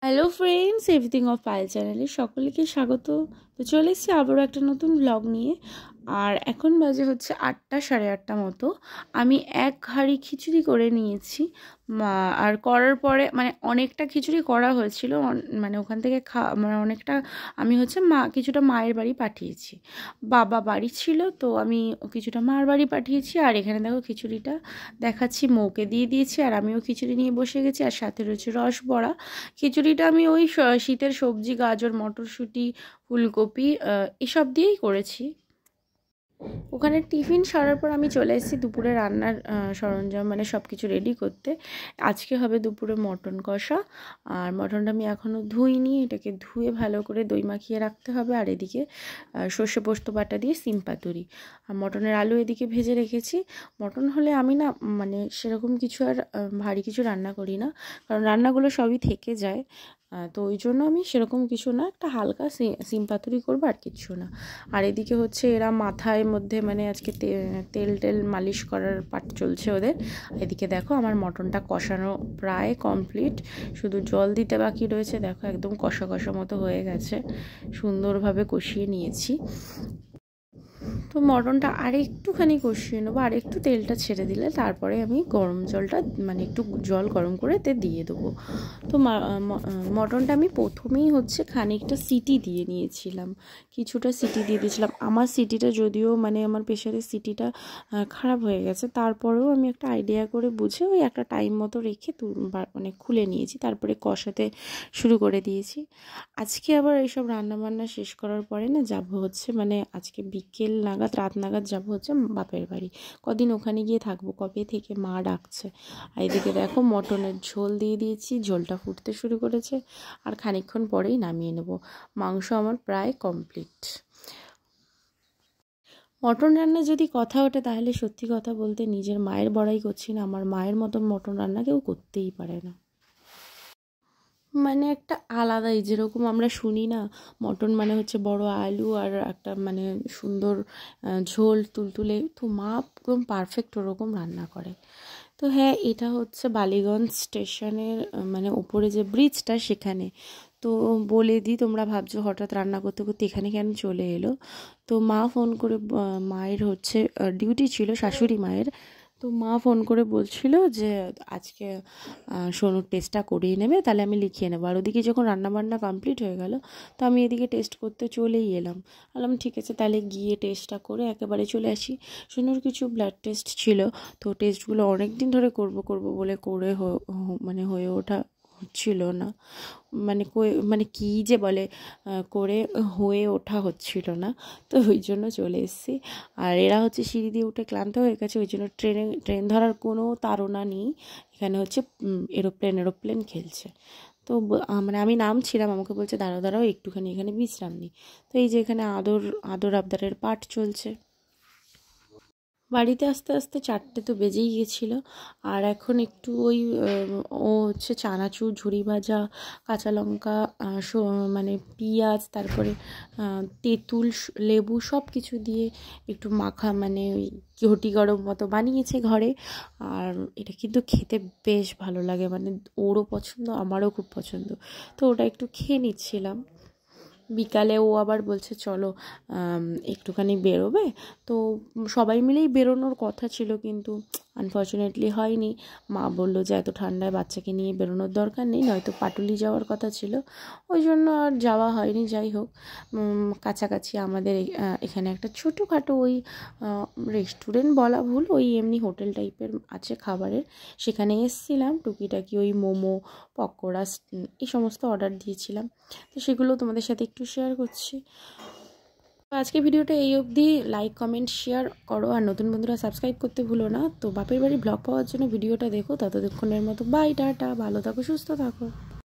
Hello friends, everything of Payel চ্যানেলে সকলকে স্বাগত। তো চলে এসেছি আবারও একটা নতুন ব্লগ নিয়ে। আর এখন বাজে হচ্ছে 8টা সাড়ে 8টা মতো। আমি এক হাঁড়ি খিচুড়ি করে নিয়েছি। আর করার পরে মানে অনেকটা খিচুড়ি করা হয়েছিল, মানে ওখান থেকে মানে অনেকটা আমি হচ্ছে কিছুটা মায়ের বাড়ি পাঠিয়েছি। বাবা বাড়ি ছিল তো আমি কিছুটা মার বাড়ি পাঠিয়েছি। আর এখানে দেখো খিচুড়িটা দেখাচ্ছি, মৌকে দিয়ে দিয়েছি আর আমিও খিচুড়ি নিয়ে বসে গেছি। আর সাথে রয়েছে রস বড়া। খিচুড়িটা আমি ওই শীতের সবজি, গাজর, মটরশুঁটি, ফুলকপি এসব দিয়েই করেছি। ওখানে টিফিন সারার পর আমি চলে এসেছি দুপুরে রান্নার সরঞ্জাম মানে সব কিছু রেডি করতে। আজকে হবে দুপুরে মটন কষা। আর মটনটা আমি এখনও ধুইনি, এটাকে ধুয়ে ভালো করে দই মাখিয়ে রাখতে হবে। আর এদিকে সর্ষে পোস্ত বাটা দিয়ে সিম পাতুরি আর মটনের আলু এদিকে ভেজে রেখেছি। মটন হলে আমি না মানে সেরকম কিছু আর ভারী কিছু রান্না করি না, কারণ রান্নাগুলো সবই থেকে যায়। তো ওই জন্য আমি সেরকম কিছু না, একটা হালকা সিম পাতুরি করবো আর কিছু না। আর এদিকে হচ্ছে এরা মাথায় মধ্যে মানে আজকে তেল মালিশ করার পাট চলছে ওদের। এদিকে দেখো আমার মটনটা কষানো প্রায় কমপ্লিট, শুধু জল দিতে বাকি রয়েছে। দেখো একদম কষা কষা মতো হয়ে গেছে, সুন্দরভাবে কষিয়ে নিয়েছি। তো মটনটা আরেকটুখানি কষিয়ে নেবো, আর একটু তেলটা ছেড়ে দিলে তারপরে আমি গরম জলটা মানে একটু জল গরম করে দিয়ে দেবো। তো মটনটা আমি প্রথমেই হচ্ছে খানিকটা সিটি দিয়ে নিয়েছিলাম, কিছুটা সিটি দিয়ে দিয়েছিলাম। আমার সিটিটা যদিও মানে আমার প্রেশারের সিটিটা খারাপ হয়ে গেছে, তারপরেও আমি একটা আইডিয়া করে বুঝে ওই একটা টাইম মতো রেখে মানে খুলে নিয়েছি, তারপরে কষাতে শুরু করে দিয়েছি। আজকে আবার এইসব রান্নাবান্না শেষ করার পরে না যাবো হচ্ছে মানে আজকে বিকেল নাগাদ রাত নাগাদ যাবো হচ্ছে বাপের বাড়ি। কদিন ওখানে গিয়ে থাকবো, কবে থেকে মা ডাকছে। আর এদিকে দেখো মটনের ঝোল দিয়ে দিয়েছি, ঝোলটা ফুটতে শুরু করেছে আর খানিকক্ষণ পরেই নামিয়ে নেব। মাংস আমার প্রায় কমপ্লিট। মটন রান্না যদি কথা ওঠে তাহলে সত্যি কথা বলতে নিজের মায়ের বড়াই করছি না, আমার মায়ের মতন মটন রান্না কেউ করতেই পারে না। মানে একটা আলাদাই, যেরকম আমরা শুনি না মটন মানে হচ্ছে বড় আলু আর একটা মানে সুন্দর ঝোল তুলতুলে, তো মা একদম পারফেক্ট ওরকম রান্না করে। তো হ্যাঁ, এটা হচ্ছে বালিগঞ্জ স্টেশনের মানে উপরে যে ব্রিজটা সেখানে। তো বলে দিই, তোমরা ভাবছো হঠাৎ রান্না করতে করতে এখানে কেন চলে এলো। তো মা ফোন করে, মায়ের হচ্ছে ডিউটি ছিল শাশুড়ি মায়ের। তো মা ফোন করে বলছিল যে আজকে সোনুর টেস্টটা করিয়ে নেবে, তাহলে আমি লিখিয়ে নেবো। আর ওদিকে যখন রান্নাবান্না কমপ্লিট হয়ে গেল তো আমি এদিকে টেস্ট করতে চলেই এলাম। বললাম ঠিক আছে, তাহলে গিয়ে টেস্টটা করে একেবারে চলে আসি। সোনুর কিছু ব্লাড টেস্ট ছিল, তো টেস্টগুলো অনেক দিন ধরে করব বলে করে মানে হয়ে ওঠা হচ্ছিল না, মানে কী যে বলে করে হয়ে ওঠা হচ্ছিল না। তো ওই জন্য চলে এসেছি। আর এরা হচ্ছে সিঁড়ি দিয়ে উঠে ক্লান্ত হয়ে গেছে, ওই জন্য ট্রেন ধরার কোনো তাড়না নেই। এখানে হচ্ছে এরোপ্লেন খেলছে। তো মানে আমি নামছিলাম, আমাকে বলছে দাঁড়াও একটুখানি এখানে বিশ্রাম নিই। তো এই যে এখানে আদর আবদারের পাঠ চলছে। বাড়িতে আস্তে আস্তে 4টে তো বেজেই গেছিলো। আর এখন একটু ওই ও হচ্ছে চানাচুর, ঝুরি ভাজা, কাঁচা লঙ্কা, মানে পেঁয়াজ, তারপরে তেঁতুল, লেবু সব কিছু দিয়ে একটু মাখা মানে ওই ঘটি গরম মতো বানিয়েছে ঘরে। আর এটা কিন্তু খেতে বেশ ভালো লাগে, মানে ওরও পছন্দ আমারও খুব পছন্দ। তো ওটা একটু খেয়ে নিচ্ছিলাম। বিকালে ও আবার বলছে চলো একটুখানি বেরোবে। তো সবাই মিলেই বেরোনোর কথা ছিল, কিন্তু আনফর্চুনেটলি হয়নি। মা বললো যে এত ঠান্ডায় বাচ্চাকে নিয়ে বেরোনোর দরকার নেই, নয়তো পাটুলি যাওয়ার কথা ছিল, ওই জন্য আর যাওয়া হয়নি। যাই হোক, কাছাকাছি আমাদের এখানে একটা ছোটোখাটো ওই রেস্টুরেন্ট বলা ভুল, ওই এমনি হোটেল টাইপের আছে খাবারের, সেখানে এসেছিলাম। টুকিটাকি ওই মোমো, পকোড়া এই সমস্ত অর্ডার দিয়েছিলাম। তো সেগুলো তোমাদের সাথে একটু শেয়ার করছি। আজকে ভিডিওটা এই অবধি। লাইক, কমেন্ট, শেয়ার করো আর নতুন বন্ধুরা সাবস্ক্রাইব করতে ভুলো না। তো বাপের বাড়ি ব্লগ পাওয়ার জন্য ভিডিওটা দেখো। ততক্ষণের মতো বাই, টাটা, ভালো থাকো, সুস্থ থাকো।